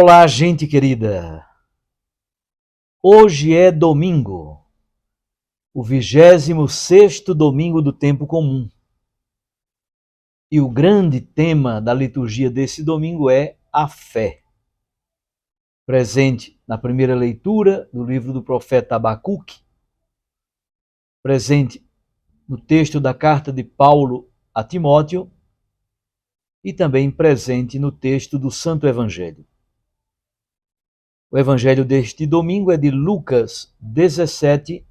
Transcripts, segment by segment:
Olá, gente querida. Hoje é domingo, o 26º domingo do tempo comum. E o grande tema da liturgia desse domingo é a fé. Presente na primeira leitura do livro do profeta Abacuque, presente no texto da carta de Paulo a Timóteo e também presente no texto do Santo Evangelho. O evangelho deste domingo é de Lucas 17,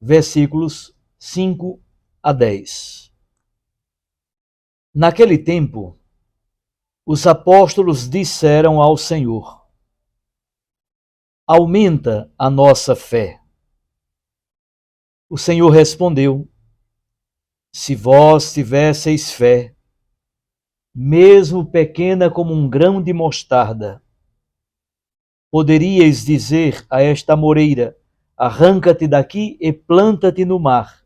versículos 5 a 10. Naquele tempo, os apóstolos disseram ao Senhor: aumenta a nossa fé. O Senhor respondeu: se vós tivesseis fé, mesmo pequena como um grão de mostarda, poderíeis dizer a esta moreira: arranca-te daqui e planta-te no mar,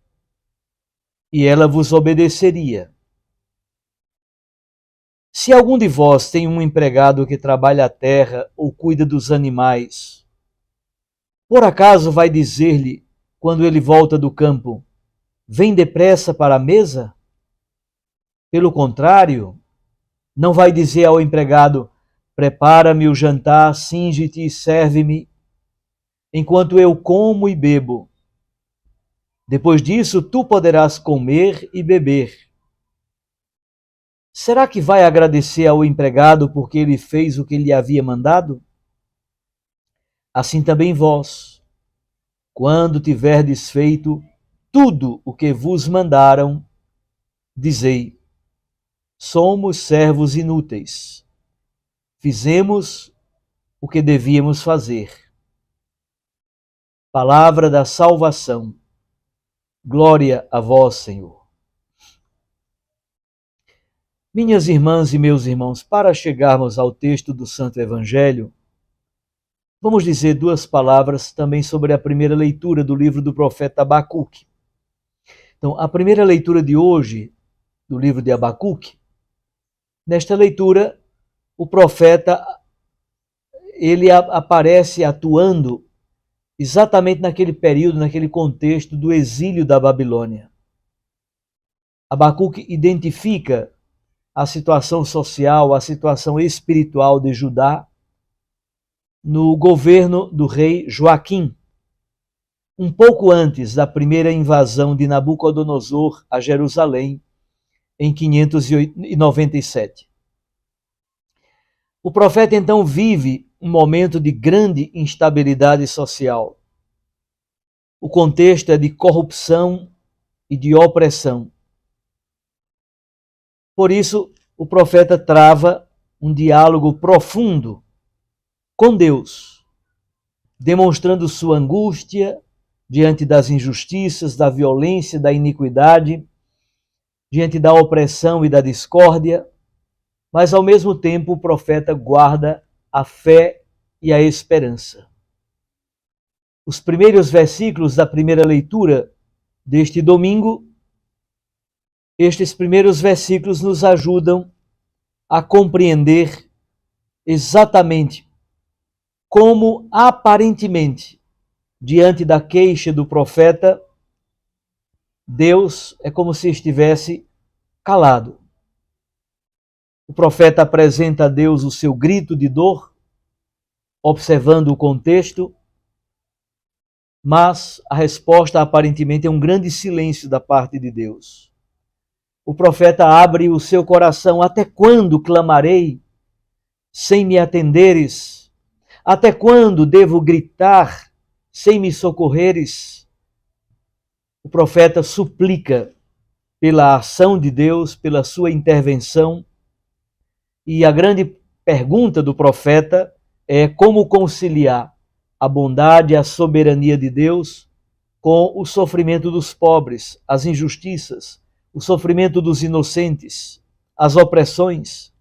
e ela vos obedeceria. Se algum de vós tem um empregado que trabalha a terra ou cuida dos animais, por acaso vai dizer-lhe, quando ele volta do campo: vem depressa para a mesa? Pelo contrário, não vai dizer ao empregado: prepara-me o jantar, cinge-te e serve-me, enquanto eu como e bebo. Depois disso, tu poderás comer e beber. Será que vai agradecer ao empregado porque ele fez o que lhe havia mandado? Assim também vós, quando tiverdes feito tudo o que vos mandaram, dizei: somos servos inúteis. Fizemos o que devíamos fazer. Palavra da salvação. Glória a vós, Senhor. Minhas irmãs e meus irmãos, para chegarmos ao texto do Santo Evangelho, vamos dizer duas palavras também sobre a primeira leitura do livro do profeta Abacuque. Então, a primeira leitura de hoje, do livro de Abacuque, nesta leitura, o profeta, ele aparece atuando exatamente naquele período, naquele contexto do exílio da Babilônia. Abacuque identifica a situação social, a situação espiritual de Judá no governo do rei Joaquim, um pouco antes da primeira invasão de Nabucodonosor a Jerusalém, em 597. O profeta então vive um momento de grande instabilidade social. O contexto é de corrupção e de opressão. Por isso, o profeta trava um diálogo profundo com Deus, demonstrando sua angústia diante das injustiças, da violência, da iniquidade, diante da opressão e da discórdia, mas ao mesmo tempo o profeta guarda a fé e a esperança. Os primeiros versículos da primeira leitura deste domingo, estes primeiros versículos nos ajudam a compreender exatamente como, aparentemente, diante da queixa do profeta, Deus é como se estivesse calado. O profeta apresenta a Deus o seu grito de dor, observando o contexto, mas a resposta aparentemente é um grande silêncio da parte de Deus. O profeta abre o seu coração: até quando clamarei sem me atenderes? Até quando devo gritar sem me socorreres? O profeta suplica pela ação de Deus, pela sua intervenção, e a grande pergunta do profeta é como conciliar a bondade e a soberania de Deus com o sofrimento dos pobres, as injustiças, o sofrimento dos inocentes, as opressões.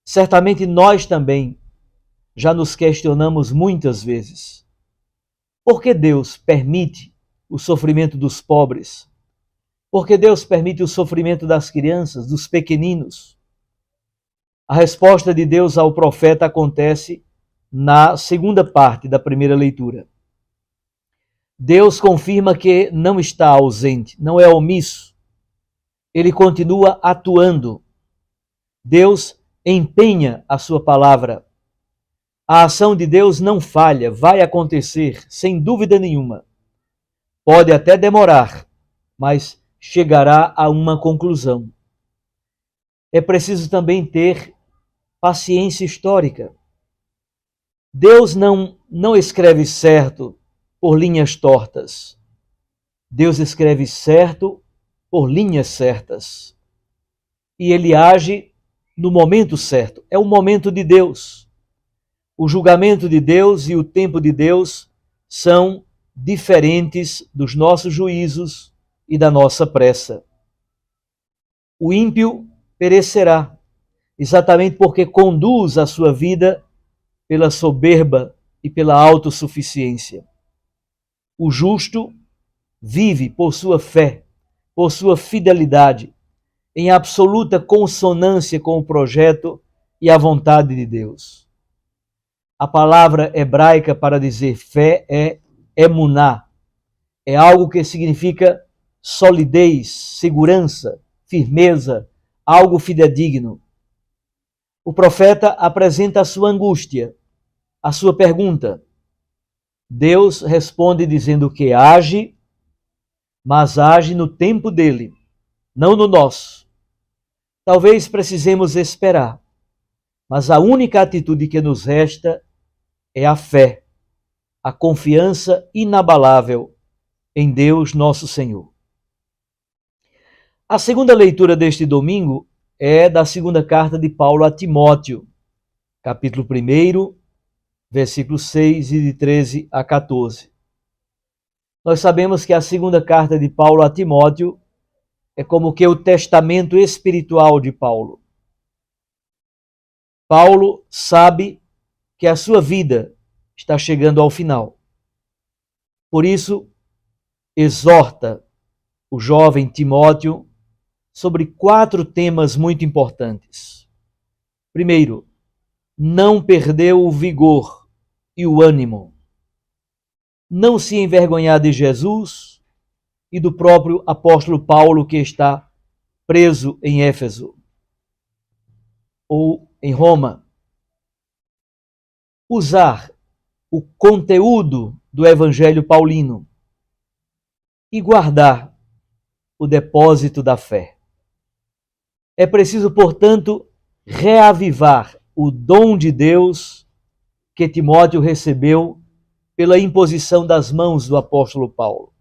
Certamente nós também já nos questionamos muitas vezes: por que Deus permite o sofrimento dos pobres? Por que Deus permite o sofrimento das crianças, dos pequeninos? A resposta de Deus ao profeta acontece na segunda parte da primeira leitura. Deus confirma que não está ausente, não é omisso. Ele continua atuando. Deus empenha a sua palavra. A ação de Deus não falha, vai acontecer, sem dúvida nenhuma. Pode até demorar, mas chegará a uma conclusão. É preciso também ter paciência histórica. Deus não escreve certo por linhas tortas. Deus escreve certo por linhas certas. E ele age no momento certo. É o momento de Deus. O julgamento de Deus e o tempo de Deus são diferentes dos nossos juízos e da nossa pressa. O ímpio perecerá, exatamente porque conduz a sua vida pela soberba e pela autossuficiência. O justo vive por sua fé, por sua fidelidade, em absoluta consonância com o projeto e a vontade de Deus. A palavra hebraica para dizer fé é emuná. É algo que significa solidez, segurança, firmeza, algo fidedigno. O profeta apresenta a sua angústia, a sua pergunta. Deus responde dizendo que age, mas age no tempo dele, não no nosso. Talvez precisemos esperar, mas a única atitude que nos resta é a fé, a confiança inabalável em Deus nosso Senhor. A segunda leitura deste domingo é da segunda carta de Paulo a Timóteo, capítulo 1, versículos 6 e de 13 a 14. Nós sabemos que a segunda carta de Paulo a Timóteo é como que o testamento espiritual de Paulo. Paulo sabe que a sua vida está chegando ao final. Por isso, exorta o jovem Timóteo sobre 4 temas muito importantes. Primeiro, não perdeu o vigor e o ânimo. Não se envergonhar de Jesus e do próprio apóstolo Paulo, que está preso em Éfeso ou em Roma. Usar o conteúdo do Evangelho paulino e guardar o depósito da fé. É preciso, portanto, reavivar o dom de Deus que Timóteo recebeu pela imposição das mãos do apóstolo Paulo.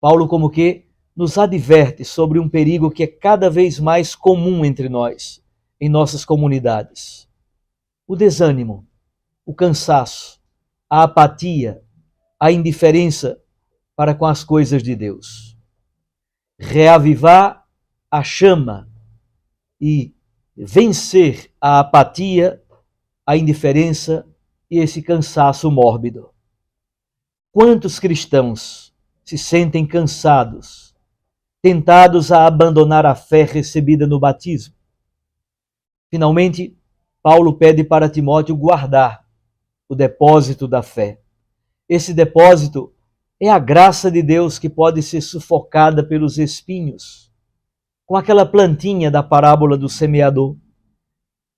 Paulo como que nos adverte sobre um perigo que é cada vez mais comum entre nós, em nossas comunidades. O desânimo, o cansaço, a apatia, a indiferença para com as coisas de Deus. Reavivar a chama e vencer a apatia, a indiferença e esse cansaço mórbido. Quantos cristãos se sentem cansados, tentados a abandonar a fé recebida no batismo? Finalmente, Paulo pede para Timóteo guardar o depósito da fé. Esse depósito é a graça de Deus que pode ser sufocada pelos espinhos, com aquela plantinha da parábola do semeador.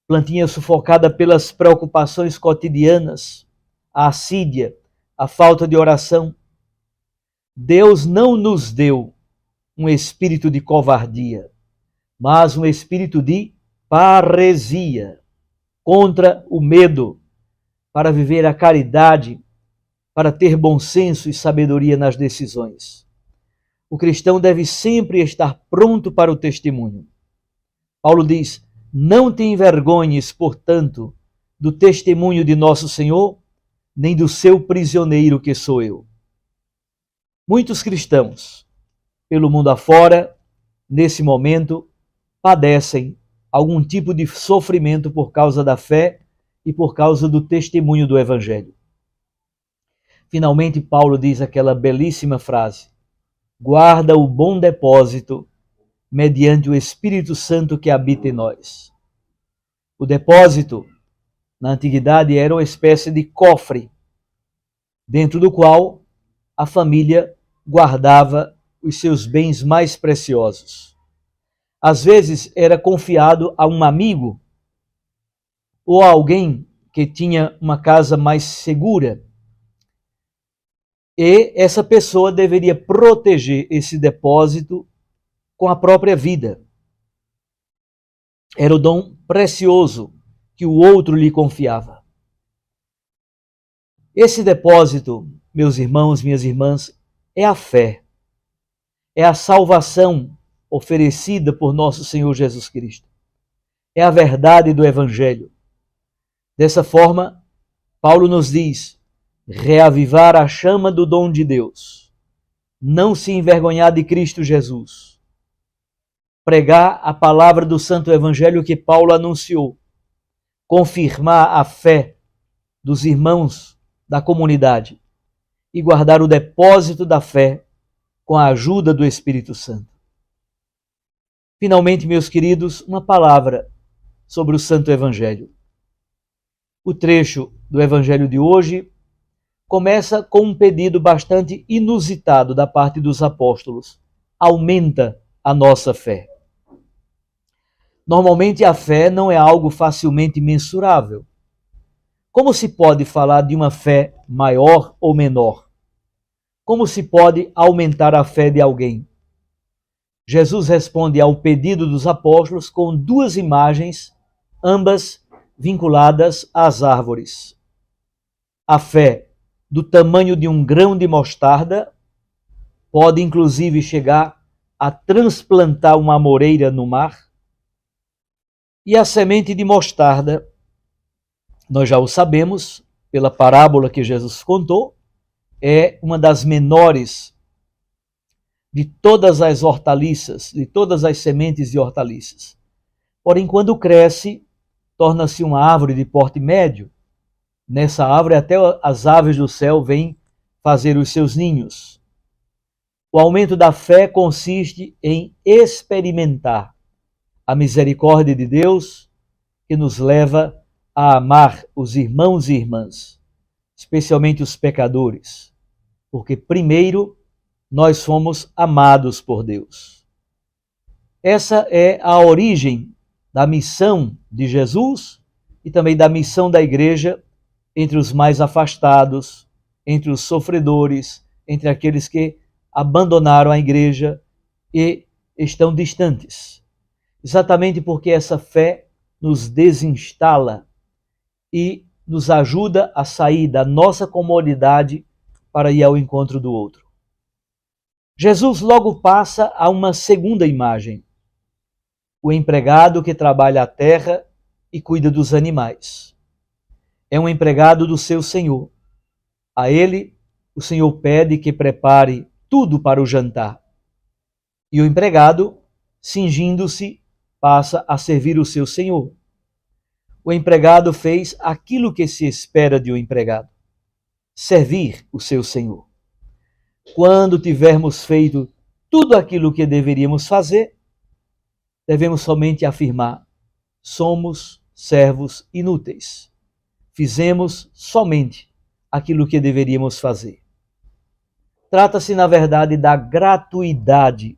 Plantinha sufocada pelas preocupações cotidianas, a assídia, a falta de oração. Deus não nos deu um espírito de covardia, mas um espírito de parresia, contra o medo, para viver a caridade, para ter bom senso e sabedoria nas decisões. O cristão deve sempre estar pronto para o testemunho. Paulo diz: não te envergonhes, portanto, do testemunho de nosso Senhor, nem do seu prisioneiro que sou eu. Muitos cristãos, pelo mundo afora, nesse momento, padecem algum tipo de sofrimento por causa da fé e por causa do testemunho do Evangelho. Finalmente, Paulo diz aquela belíssima frase: guarda o bom depósito mediante o Espírito Santo que habita em nós. O depósito, na antiguidade, era uma espécie de cofre, dentro do qual a família guardava os seus bens mais preciosos. Às vezes era confiado a um amigo ou a alguém que tinha uma casa mais segura. E essa pessoa deveria proteger esse depósito com a própria vida. Era o dom precioso que o outro lhe confiava. Esse depósito, meus irmãos, minhas irmãs, é a fé. É a salvação oferecida por nosso Senhor Jesus Cristo. É a verdade do Evangelho. Dessa forma, Paulo nos diz: reavivar a chama do dom de Deus, não se envergonhar de Cristo Jesus, pregar a palavra do Santo Evangelho que Paulo anunciou, confirmar a fé dos irmãos da comunidade e guardar o depósito da fé com a ajuda do Espírito Santo. Finalmente, meus queridos, uma palavra sobre o Santo Evangelho. O trecho do Evangelho de hoje começa com um pedido bastante inusitado da parte dos apóstolos: aumenta a nossa fé. Normalmente a fé não é algo facilmente mensurável. Como se pode falar de uma fé maior ou menor? Como se pode aumentar a fé de alguém? Jesus responde ao pedido dos apóstolos com duas imagens, ambas vinculadas às árvores. A fé do tamanho de um grão de mostarda pode inclusive chegar a transplantar uma amoreira no mar. E a semente de mostarda, nós já o sabemos pela parábola que Jesus contou, é uma das menores de todas as hortaliças, de todas as sementes de hortaliças. Porém, quando cresce, torna-se uma árvore de porte médio. Nessa árvore até as aves do céu vêm fazer os seus ninhos. O aumento da fé consiste em experimentar a misericórdia de Deus que nos leva a amar os irmãos e irmãs, especialmente os pecadores, porque primeiro nós fomos amados por Deus. Essa é a origem da missão de Jesus e também da missão da igreja entre os mais afastados, entre os sofredores, entre aqueles que abandonaram a igreja e estão distantes. Exatamente porque essa fé nos desinstala e nos ajuda a sair da nossa comodidade para ir ao encontro do outro. Jesus logo passa a uma segunda imagem: o empregado que trabalha a terra e cuida dos animais. É um empregado do seu senhor. A ele, o senhor pede que prepare tudo para o jantar. E o empregado, cingindo-se, passa a servir o seu senhor. O empregado fez aquilo que se espera de um empregado: servir o seu senhor. Quando tivermos feito tudo aquilo que deveríamos fazer, devemos somente afirmar: somos servos inúteis. Fizemos somente aquilo que deveríamos fazer. Trata-se, na verdade, da gratuidade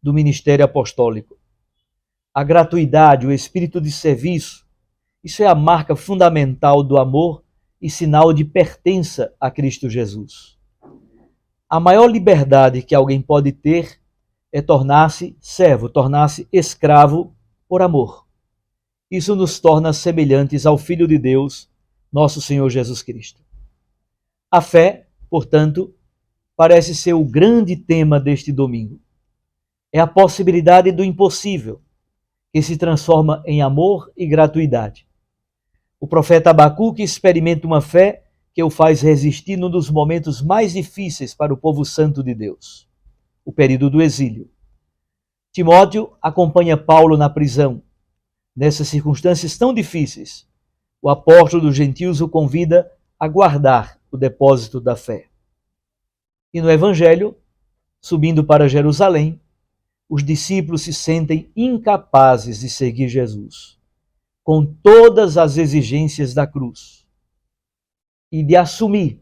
do ministério apostólico. A gratuidade, o espírito de serviço, isso é a marca fundamental do amor e sinal de pertença a Cristo Jesus. A maior liberdade que alguém pode ter é tornar-se servo, tornar-se escravo por amor. Isso nos torna semelhantes ao Filho de Deus, nosso Senhor Jesus Cristo. A fé, portanto, parece ser o grande tema deste domingo. É a possibilidade do impossível, que se transforma em amor e gratuidade. O profeta Abacuque experimenta uma fé que o faz resistir num dos momentos mais difíceis para o povo santo de Deus, o período do exílio. Timóteo acompanha Paulo na prisão. Nessas circunstâncias tão difíceis, o apóstolo dos gentios o convida a guardar o depósito da fé. E no Evangelho, subindo para Jerusalém, os discípulos se sentem incapazes de seguir Jesus. com todas as exigências da cruz e de assumir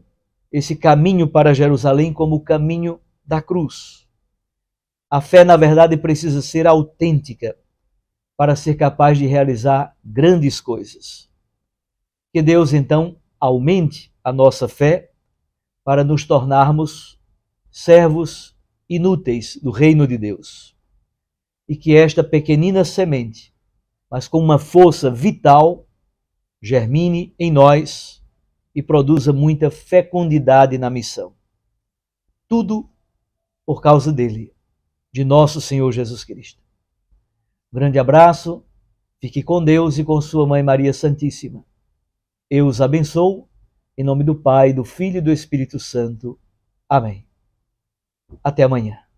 esse caminho para Jerusalém como o caminho da cruz. A fé, na verdade, precisa ser autêntica para ser capaz de realizar grandes coisas. Que Deus, então, aumente a nossa fé para nos tornarmos servos inúteis do reino de Deus. E que esta pequenina semente, mas com uma força vital, germine em nós e produza muita fecundidade na missão. Tudo por causa dele, de nosso Senhor Jesus Cristo. Grande abraço, fique com Deus e com sua Mãe Maria Santíssima. Eu os abençoo, em nome do Pai, do Filho e do Espírito Santo. Amém. Até amanhã.